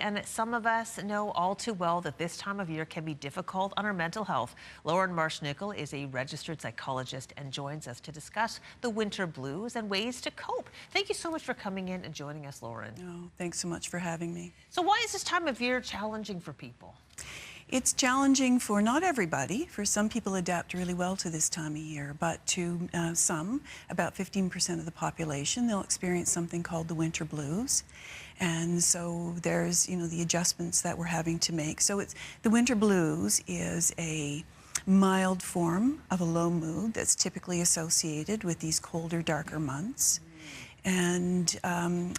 and some of us know all too well that this time of year can be difficult on our mental health. Lauren Marshnickel is a registered psychologist and joins us to discuss the winter blues and ways to cope. Thank you so much for coming in and joining us, Lauren. Oh, thanks so much for having me. So why is this time of year challenging for people? It's challenging for not everybody. For some people adapt really well to this time of year, but to some, about 15% of the population, they'll experience something called the winter blues. And so there's, the adjustments that we're having to make. So the winter blues is a mild form of a low mood that's typically associated with these colder, darker months. And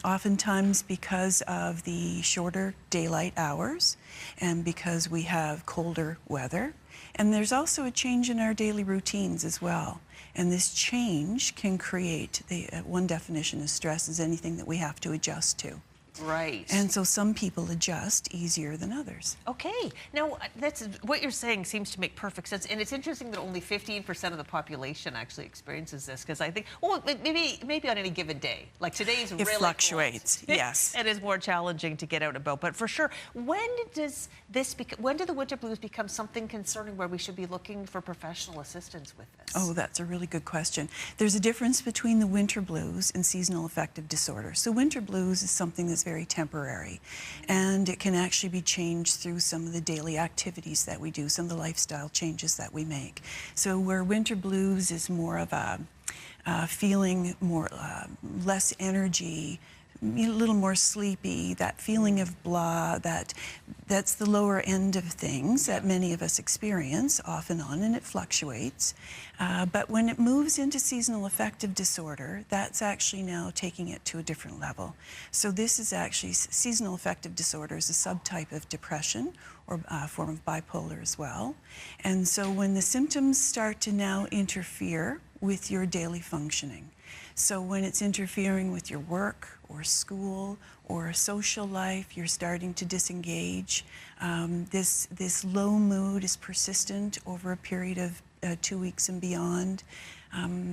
oftentimes because of the shorter daylight hours and because we have colder weather. And there's also a change in our daily routines as well. And this change can create, one definition of stress is anything that we have to adjust to. Right. And so some people adjust easier than others. Okay. Now, that's what you're saying seems to make perfect sense. And it's interesting that only 15% of the population actually experiences this, because I think, well, maybe on any given day. Like today's really It fluctuates, cold. yes. It is more challenging to get out and about. But for sure, when do the winter blues become something concerning where we should be looking for professional assistance with this? Oh, that's a really good question. There's a difference between the winter blues and seasonal affective disorder. So winter blues is something that's very temporary, and it can actually be changed through some of the daily activities that we do, some of the lifestyle changes that we make. So where winter blues is more of a feeling more less energy, a little more sleepy, that feeling of blah, that's the lower end of things that many of us experience off and on, and it fluctuates. But when it moves into seasonal affective disorder, that's actually now taking it to a different level. So this is actually, seasonal affective disorder is a subtype of depression or a form of bipolar as well. And so when the symptoms start to now interfere with your daily functioning, so when it's interfering with your work or school or social life, you're starting to disengage. This low mood is persistent over a period of 2 weeks and beyond.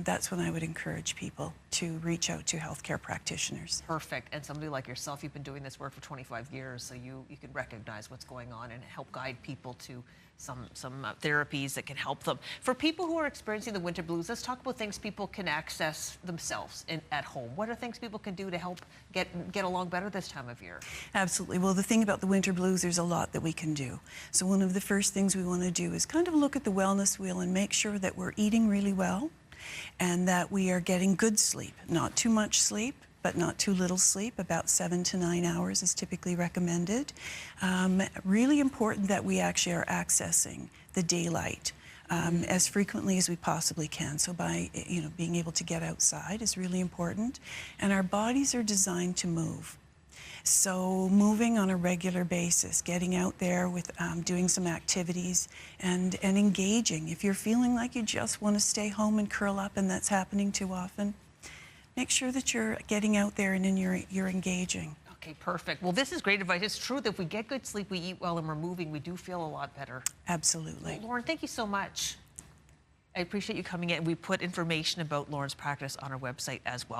That's when I would encourage people to reach out to healthcare practitioners. Perfect. And somebody like yourself, you've been doing this work for 25 years, so you can recognize what's going on and help guide people to some therapies that can help them. For people who are experiencing the winter blues, let's talk about things people can access themselves at home. What are things people can do to help get along better this time of year? Absolutely. Well, the thing about the winter blues, there's a lot that we can do. So one of the first things we want to do is kind of look at the wellness wheel and make sure that we're eating really well and that we are getting good sleep. Not too much sleep, but not too little sleep. About 7 to 9 hours is typically recommended. Really important that we actually are accessing the daylight as frequently as we possibly can. So by being able to get outside is really important. And our bodies are designed to move. So moving on a regular basis, getting out there with doing some activities and engaging. If you're feeling like you just want to stay home and curl up and that's happening too often, make sure that you're getting out there and you're engaging. Okay, perfect. Well, this is great advice. It's true that if we get good sleep, we eat well, and we're moving, we do feel a lot better. Absolutely. Well, Lauren, thank you so much. I appreciate you coming in. We put information about Lauren's practice on our website as well.